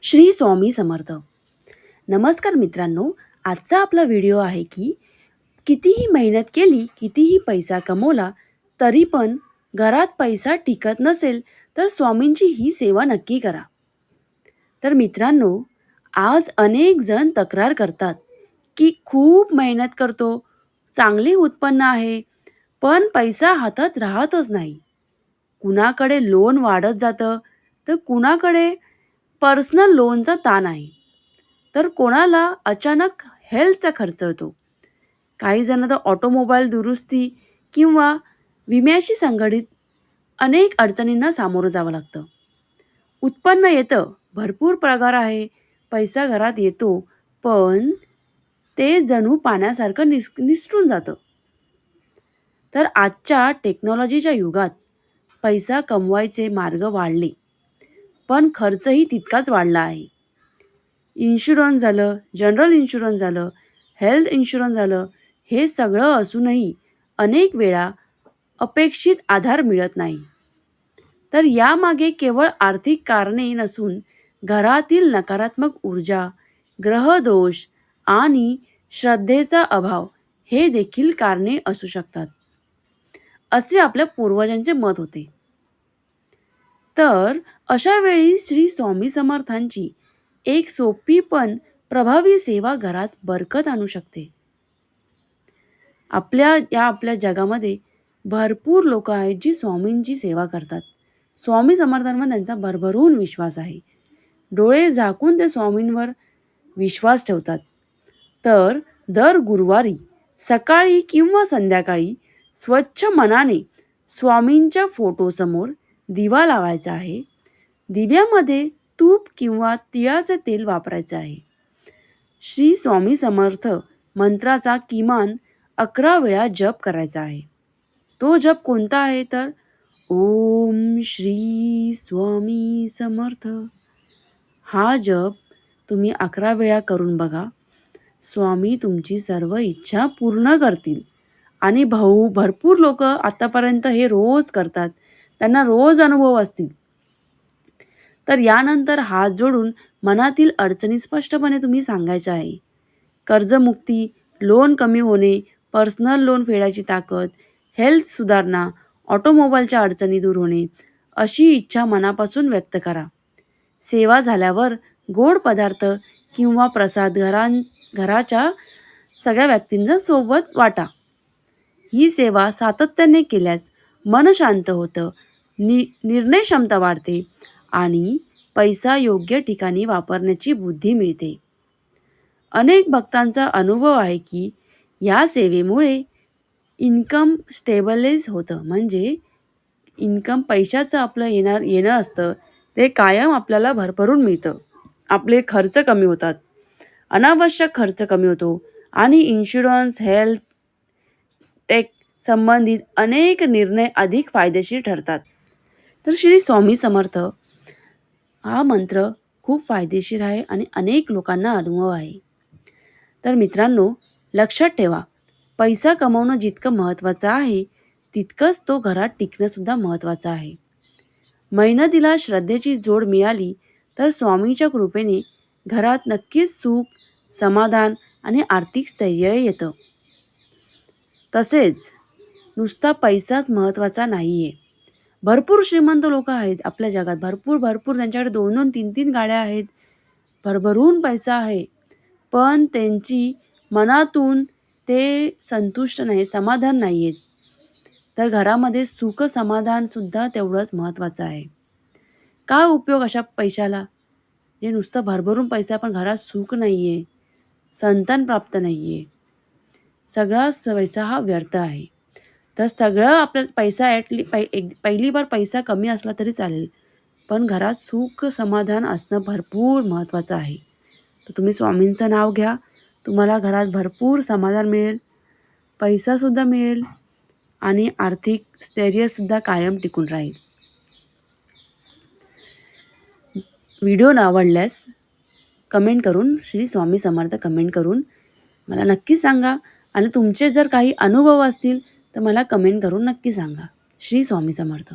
श्री स्वामी समर्थ. नमस्कार मित्रांनो, आजचा आपला व्हिडिओ आहे की कितीही मेहनत केली, कितीही पैसा कमवला, तरी पण घरात पैसा टिकत नसेल तर स्वामींची ही सेवा नक्की करा. तर मित्रांनो, आज अनेक जण तक्रार करतात की खूप मेहनत करतो, चांगले उत्पन्न आहे, पण पैसा हातात राहतच नाही. कुणाकडे लोन वाढत जातं, तर कुणाकडे पर्सनल लोनचा ताण आहे, तर कोणाला अचानक हेल्थचा खर्च होतो. काही जण तर ऑटोमोबाईल दुरुस्ती किंवा विम्याशी संघटित अनेक अडचणींना सामोरं जावं लागतं. उत्पन्न येतं, भरपूर पगार आहे, पैसा घरात येतो, पण ते जणू पाण्यासारखं निसटून जातं. तर आजच्या टेक्नॉलॉजीच्या युगात पैसा कमवायचे मार्ग वाढले, पण खर्चही तितकाच वाढला आहे. इन्शुरन्स झालं, जनरल इन्शुरन्स झालं, हेल्थ इन्शुरन्स झालं, हे सगळं असूनही अनेक वेळा अपेक्षित आधार मिळत नाही. तर यामागे केवळ आर्थिक कारणे नसून घरातील नकारात्मक ऊर्जा, ग्रहदोष आणि श्रद्धेचा अभाव हे देखील कारणे असू शकतात, असे आपल्या पूर्वजांचे मत होते. तर अशा वेळी श्री स्वामी समर्थांची एक सोपी पण प्रभावी सेवा घरात बरकत आणू शकते. आपल्या जगामध्ये भरपूर लोक आहेत जी स्वामींची सेवा करतात. स्वामी समर्थांवर त्यांचा भरभरून विश्वास आहे. डोळे झाकून ते स्वामींवर विश्वास ठेवतात. तर दर गुरुवारी सकाळी किंवा संध्याकाळी स्वच्छ मनाने स्वामींच्या फोटोसमोर दिवा लावायचा आहे. दिव्यामध्ये तूप किंवा तिळाचे तेल वापरायचे आहे. श्री स्वामी समर्थ मंत्राचा किमान 11 वेळा जप करायचा आहे. तो जप कोणता आहे तर ओम श्री स्वामी समर्थ. हा जप तुम्ही 11 वेळा करून बघा. स्वामी तुमची सर्व इच्छा पूर्ण करतील. आणि भरपूर लोक आतापर्यंत हे रोज करतात, त्यांना रोज अनुभव असतील. तर यानंतर हात जोडून मनातील अडचणी स्पष्टपणे तुम्ही सांगायच्या आहे. कर्जमुक्ती, लोन कमी होणे, पर्सनल लोन फेडायची ताकद, हेल्थ सुधारणा, ऑटोमोबाईलच्या अडचणी दूर होणे, अशी इच्छा मनापासून व्यक्त करा. सेवा झाल्यावर गोड पदार्थ किंवा प्रसाद घराच्या सगळ्या व्यक्तींच्या सोबत वाटा. ही सेवा सातत्याने केल्यास मन शांत होतं, निर्णय क्षमता वाढते आणि पैसा योग्य ठिकाणी वापरण्याची बुद्धी मिळते. अनेक भक्तांचा अनुभव आहे की या सेवेमुळे इन्कम स्टेबलाइज होतं. म्हणजे इन्कम पैशाचं आपलं येणं असतं ते कायम आपल्याला भरभरून मिळतं. आपले खर्च कमी होतात, अनावश्यक खर्च कमी होतो आणि इन्शुरन्स, हेल्थ, टेक संबंधित अनेक निर्णय अधिक फायदेशीर ठरतात. तर श्री स्वामी समर्थ हा मंत्र खूप फायदेशीर आहे आणि अनेक लोकांना अनुभव आहे. तर मित्रांनो, लक्षात ठेवा, पैसा कमवणं जितकं महत्त्वाचं आहे तितकंच तो घरात टिकणंसुद्धा महत्त्वाचं आहे. मेहनतीला श्रद्धेची जोड मिळाली तर स्वामीच्या कृपेने घरात नक्कीच सुख, समाधान आणि आर्थिक स्थैर्य येतं. तसेच नुसता पैसाच महत्त्वाचा नाही आहे. भरपूर श्रीमंत लोक आहेत आपल्या जगात, भरपूर त्यांच्याकडे 2-2, 3-3 गाड्या आहेत, भरभरून पैसा आहे, पण त्यांची मनातून ते संतुष्ट नाही, समाधान नाही आहेत. तर घरामध्ये सुख समाधानसुद्धा तेवढंच महत्त्वाचं आहे. काय उपयोग अशा पैशाला, जे नुसतं भरभरून पैसा पण घरात सुख नाही आहे, संतान प्राप्त नाही आहे, सगळा पैसा हा व्यर्थ आहे. तर सगळं आपल्याला पैसा पहिली बार पैसा कमी असला तरी चालेल, पण घरात सुख समाधान असणं भरपूर महत्त्वाचं आहे. तर तुम्ही स्वामींचं नाव घ्या, तुम्हाला घरात भरपूर समाधान मिळेल, पैसासुद्धा मिळेल आणि आर्थिक स्थैर्यसुद्धा कायम टिकून राहील. व्हिडिओ आवडल्यास कमेंट करून श्री स्वामी समर्थ कमेंट करून मला नक्की सांगा. आणि तुमचे जर काही अनुभव असतील तर मला कमेंट करून नक्की सांगा. श्री स्वामी समर्थ.